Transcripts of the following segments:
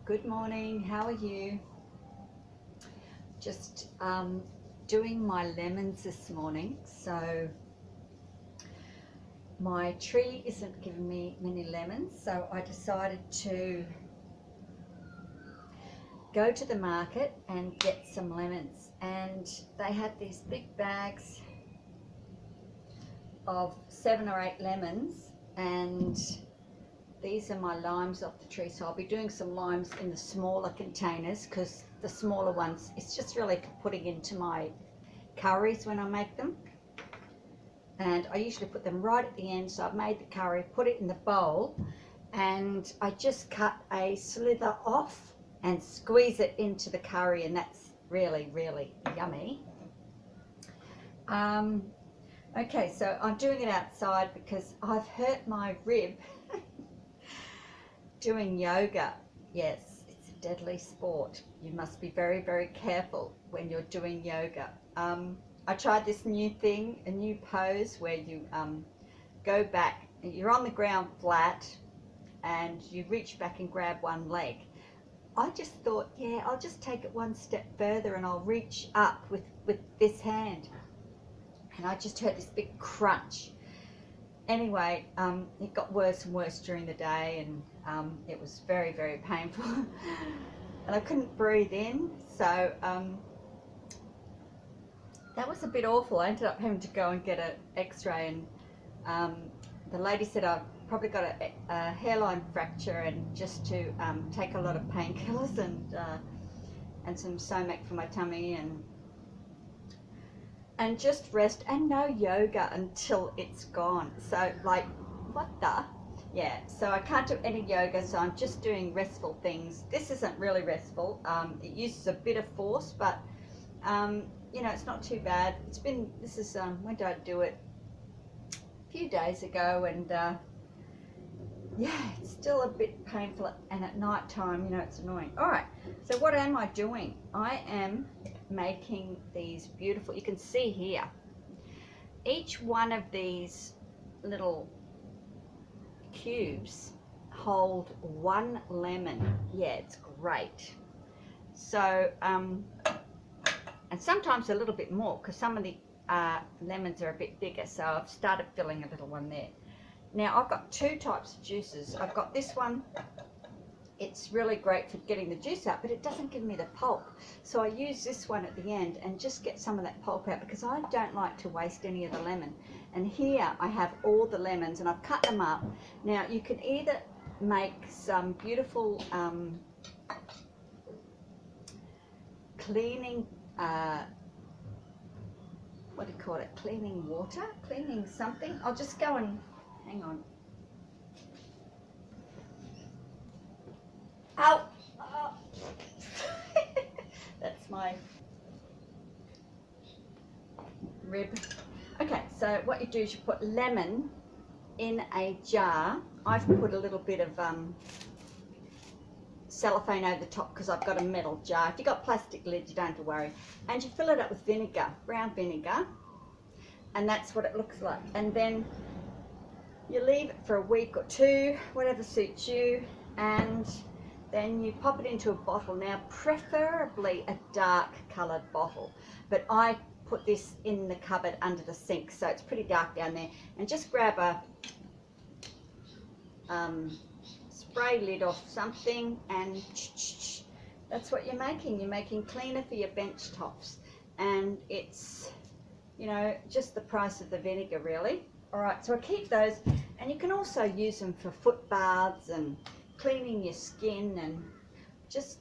Good morning, how are you? Just doing my lemons this morning. So my tree isn't giving me many lemons, so I decided to go to the market and get some lemons. And they had these big bags of 7 or 8 lemons, and these are my limes off the tree. So I'll be doing some limes in the smaller containers, because the smaller ones, it's just really for putting into my curries when I make them. And I usually put them right at the end. So I've made the curry, put it in the bowl, and I just cut a slither off and squeeze it into the curry, and that's really, really yummy. Okay, so I'm doing it outside because I've hurt my rib doing yoga. Yes, it's a deadly sport. You must be very, very careful when you're doing yoga. I tried this new thing, a new pose where you go back, you're on the ground flat and you reach back and grab one leg. I just thought, yeah, I'll just take it one step further and I'll reach up with this hand. And I just heard this big crunch. Anyway, it got worse and worse during the day, and it was very, very painful. And I couldn't breathe in, so that was a bit awful. I ended up having to go and get an x-ray, and the lady said I've probably got a hairline fracture, and just to take a lot of painkillers and some Somac for my tummy, and just rest and no yoga until it's gone. So like, what the? Yeah, so I can't do any yoga, so I'm just doing restful things. This isn't really restful. It uses a bit of force, but you know, it's not too bad. This is, when did I do it? A few days ago, and yeah, it's still a bit painful, and at night time, you know, it's annoying. All right, so what am I doing? I am making these beautiful, you can see here, each one of these little cubes hold 1 lemon. Yeah, it's great. So and sometimes a little bit more, because some of the lemons are a bit bigger, so I've started filling a little one there. Now I've got 2 types of juices. I've got this one. It's really great for getting the juice out, but it doesn't give me the pulp. So I use this one at the end and just get some of that pulp out, because I don't like to waste any of the lemon. And here I have all the lemons, and I've cut them up. Now you can either make some beautiful cleaning, what do you call it? Cleaning water? Cleaning something? I'll just go and, hang on. Ow! Oh. That's my rib. Okay, so what you do is you put lemon in a jar. I've put a little bit of cellophane over the top because I've got a metal jar. If you've got plastic lid, you don't have to worry. And you fill it up with vinegar, brown vinegar, and that's what it looks like. And then you leave it for a week or 2, whatever suits you, and then you pop it into a bottle. Now, preferably a dark coloured bottle, but I put this in the cupboard under the sink, so it's pretty dark down there. And just grab a spray lid off something, and that's what you're making. You're making cleaner for your bench tops, and it's, you know, just the price of the vinegar, really. All right, so I keep those, and you can also use them for foot baths and cleaning your skin, and just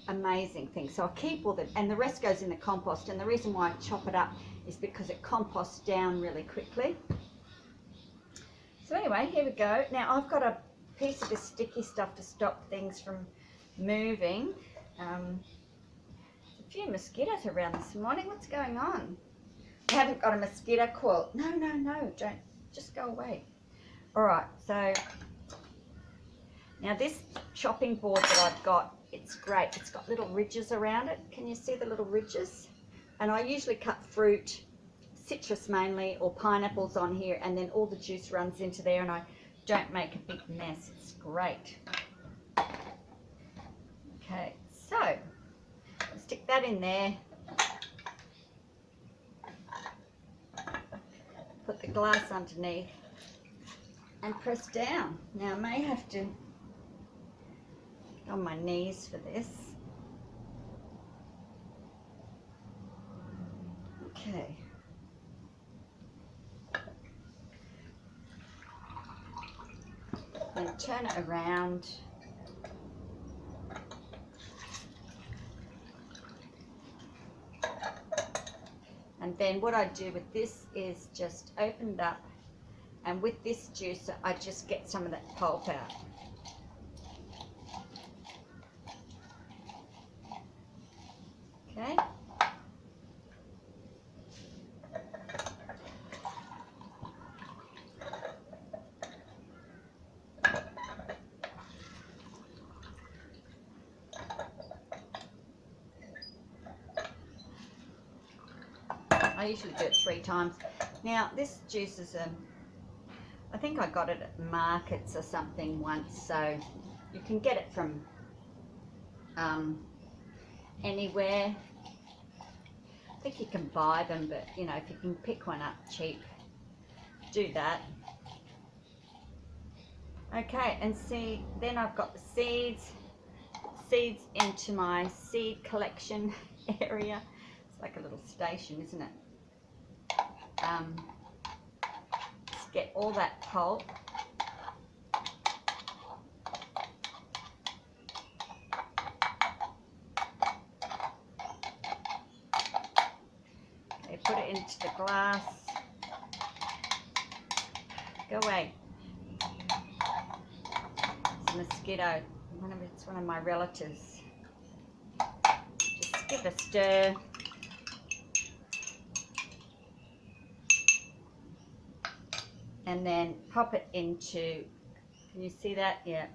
amazing things. So I keep all them, and the rest goes in the compost. And the reason why I chop it up is because it composts down really quickly. So anyway, here we go. Now I've got a piece of this sticky stuff to stop things from moving. A few mosquitoes around this morning. What's going on? I haven't got a mosquito coil. No, don't, just go away. All right, so now this chopping board that I've got, it's great. It's got little ridges around it. Can you see the little ridges? And I usually cut fruit, citrus mainly, or pineapples on here, and then all the juice runs into there, and I don't make a big mess. It's great. Okay, so stick that in there. Put the glass underneath and press down. Now I may have to go on my knees for this. Okay. Then turn it around. And then what I do with this is just open it up, and with this juicer I just get some of that pulp out. Okay. I usually do it 3 times. Now this juice is I think I got it at markets or something once, so you can get it from anywhere. I think you can buy them, but you know, if you can pick one up cheap, do that. Okay, and see, then I've got the seeds into my seed collection area. It's like a little station, isn't it? Just get all that pulp. Okay, put it into the glass. Go away. It's a mosquito. It's one of my relatives. Just give a stir. And then pop it into, can you see that? Yeah.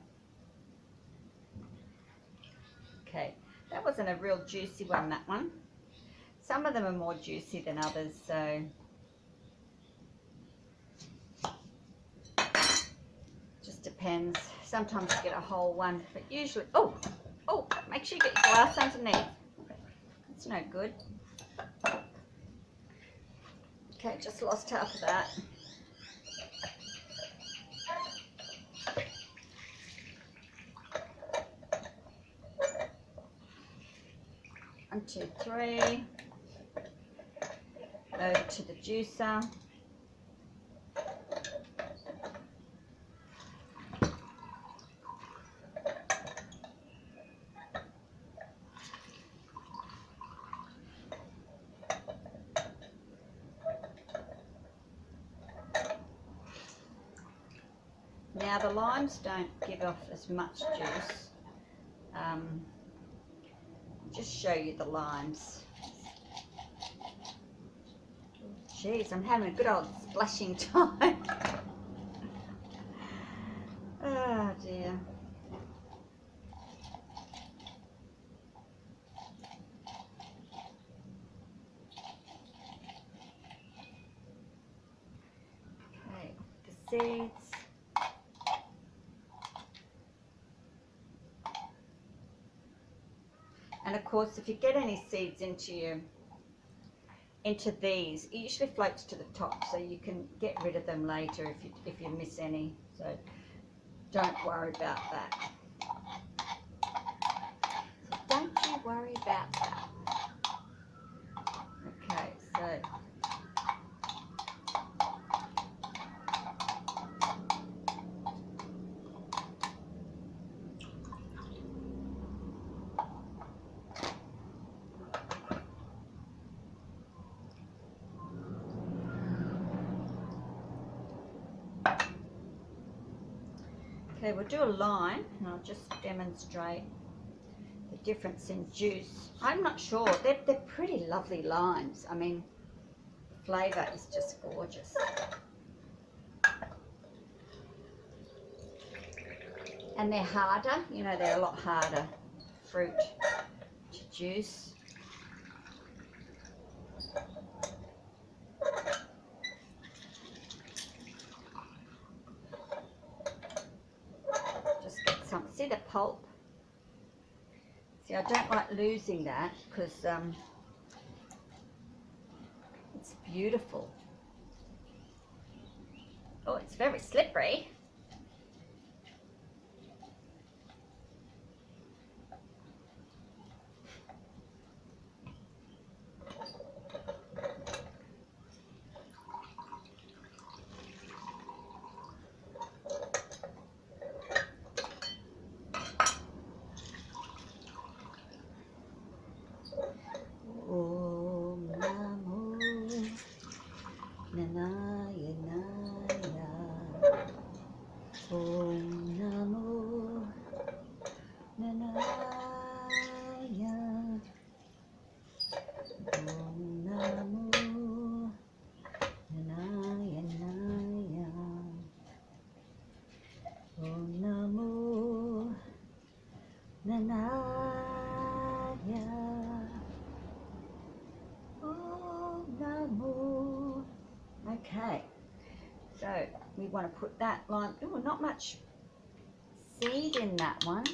Okay, that wasn't a real juicy one, that one. Some of them are more juicy than others, so just depends. Sometimes you get a whole one, but usually, oh, make sure you get your glass underneath. That's no good. Okay, just lost half of that. 1, 2, 3. Over to the juicer. Now the limes don't give off as much juice. Just show you the limes. Jeez, I'm having a good old splashing time. Oh dear. Okay, the seeds. And of course, if you get any seeds into these, it usually floats to the top, so you can get rid of them later if you miss any. So don't worry about that. So don't you worry about that. Okay, so okay, we'll do a lime, and I'll just demonstrate the difference in juice. I'm not sure. They're pretty lovely limes. I mean, the flavour is just gorgeous. And they're harder. You know, they're a lot harder fruit to juice. Just get some. See the pulp? See, I don't like losing that because it's beautiful. Oh, it's very slippery. Om Namo Nanaya Naya. Om Namo Nanaya. Om Namo Nanaya Naya. Om Namo Nanaya. Om Namo. Okay, so we want to put that line. Oh, not much seed in that one.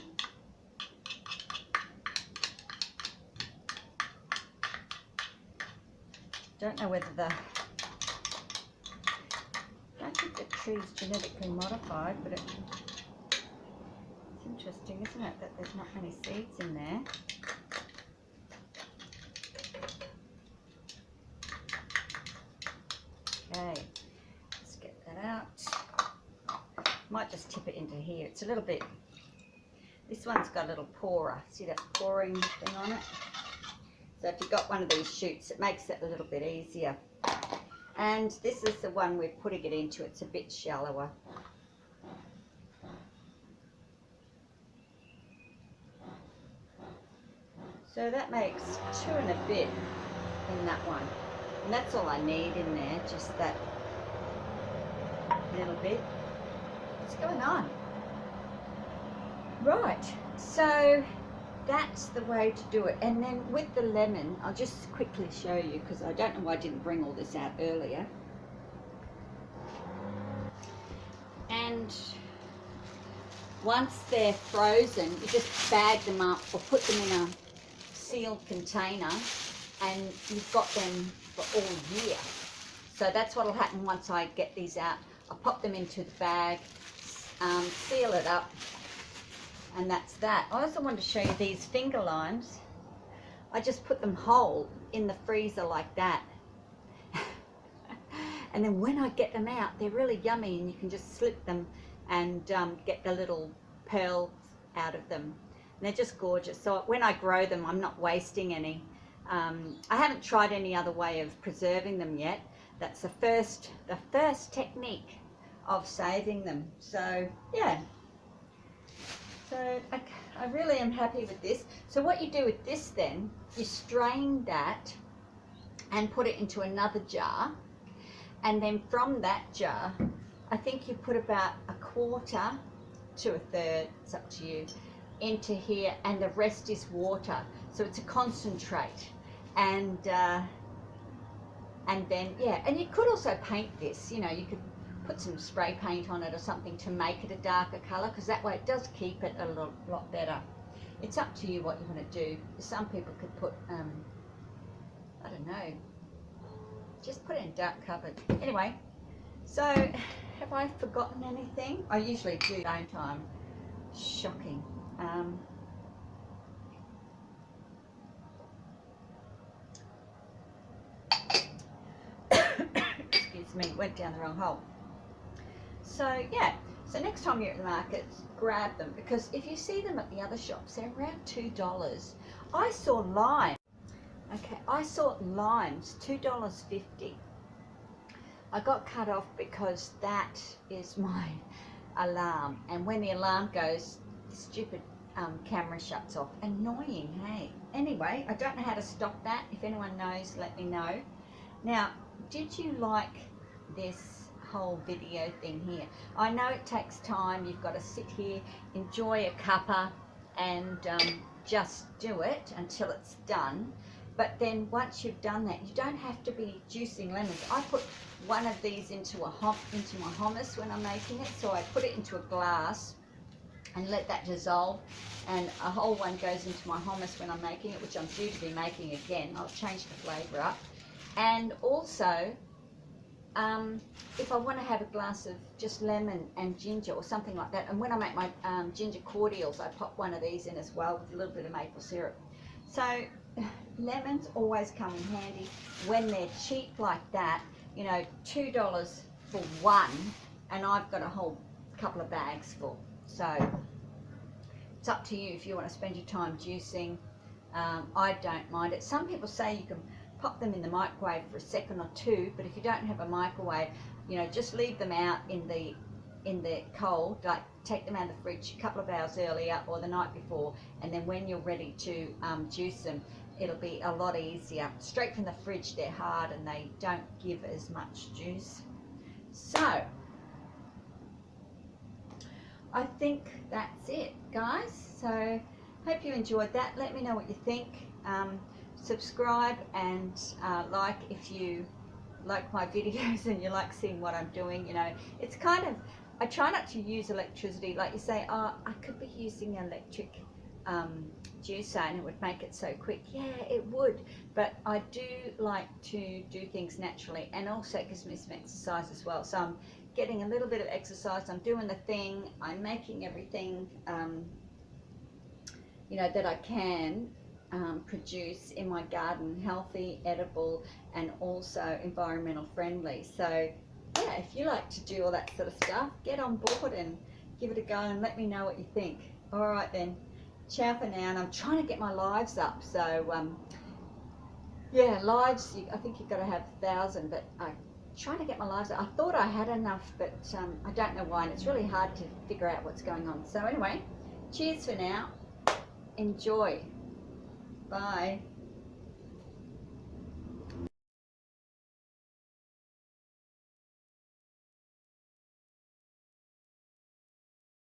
Don't know whether the, don't think the tree's genetically modified, but it's interesting, isn't it, that there's not many seeds in there. Okay, let's get that out. Might just tip it into here. It's a little bit, this one's got a little pourer. See that pouring thing on it? So if you've got one of these chutes, it makes it a little bit easier. And this is the one we're putting it into. It's a bit shallower. So that makes 2 and a bit in that one. And that's all I need in there, just that little bit. What's going on? Right, so that's the way to do it. And then with the lemon, I'll just quickly show you, because I don't know why I didn't bring all this out earlier. And once they're frozen, you just bag them up or put them in a sealed container, and you've got them for all year. So that's what will happen once I get these out. I'll pop them into the bag, seal it up, and that's that. I also want to show you these finger limes. I just put them whole in the freezer like that. And then when I get them out, they're really yummy, and you can just slip them and get the little pearls out of them. And they're just gorgeous. So when I grow them, I'm not wasting any. I haven't tried any other way of preserving them yet. That's the first technique of saving them. So yeah. So I really am happy with this. So what you do with this then, you strain that and put it into another jar. And then from that jar, I think you put about 1/4 to 1/3, it's up to you, into here, and the rest is water. So it's a concentrate. And then, yeah, and you could also paint this, you know, you could put some spray paint on it or something to make it a darker colour, because that way it does keep it a lot better. It's up to you what you want to do. Some people could put, I don't know, just put it in dark covered. Anyway, so have I forgotten anything? I usually do, don't I? Shocking. Excuse me, went down the wrong hole. So yeah, so next time you're at the market, grab them, because if you see them at the other shops, they're around $2. I saw lime. Okay, I saw limes, $2.50. I got cut off because that is my alarm, and when the alarm goes, the stupid camera shuts off. Annoying, hey? Anyway, I don't know how to stop that. If anyone knows, let me know. Now, did you like this whole video thing here? I know it takes time. You've got to sit here, enjoy a cuppa, and just do it until it's done. But then once you've done that, you don't have to be juicing lemons. I put one of these into my hummus when I'm making it. So I put it into a glass, and let that dissolve. And a whole one goes into my hummus when I'm making it, which I'm due to be making again. I'll change the flavour up. And also, if I want to have a glass of just lemon and ginger or something like that, and when I make my ginger cordials, I pop one of these in as well with a little bit of maple syrup. So lemons always come in handy when they're cheap like that. You know, $2 for one, and I've got a whole couple of bags full. So it's up to you if you want to spend your time juicing. I don't mind it. Some people say you can pop them in the microwave for a second or two, but if you don't have a microwave, you know, just leave them out in the cold, like take them out of the fridge a couple of hours earlier or the night before, and then when you're ready to juice them, it'll be a lot easier. Straight from the fridge, they're hard and they don't give as much juice. So I think that's it, guys. So hope you enjoyed that. Let me know what you think. Subscribe and like if you like my videos and you like seeing what I'm doing. You know, it's kind of, I try not to use electricity. Like you say, oh, I could be using an electric juicer and it would make it so quick. Yeah, it would, but I do like to do things naturally, and also it gives me some exercise as well. So I'm getting a little bit of exercise, I'm doing the thing, I'm making everything you know, that I can produce in my garden healthy, edible, and also environmental friendly. So yeah, if you like to do all that sort of stuff, get on board and give it a go and let me know what you think. All right then, ciao for now. And I'm trying to get my lives up, so yeah, lives, I think you've got to have 1,000, but I'm trying to get my lives up. I thought I had enough, but I don't know why, and it's really hard to figure out what's going on. So anyway, cheers for now. Enjoy. Bye.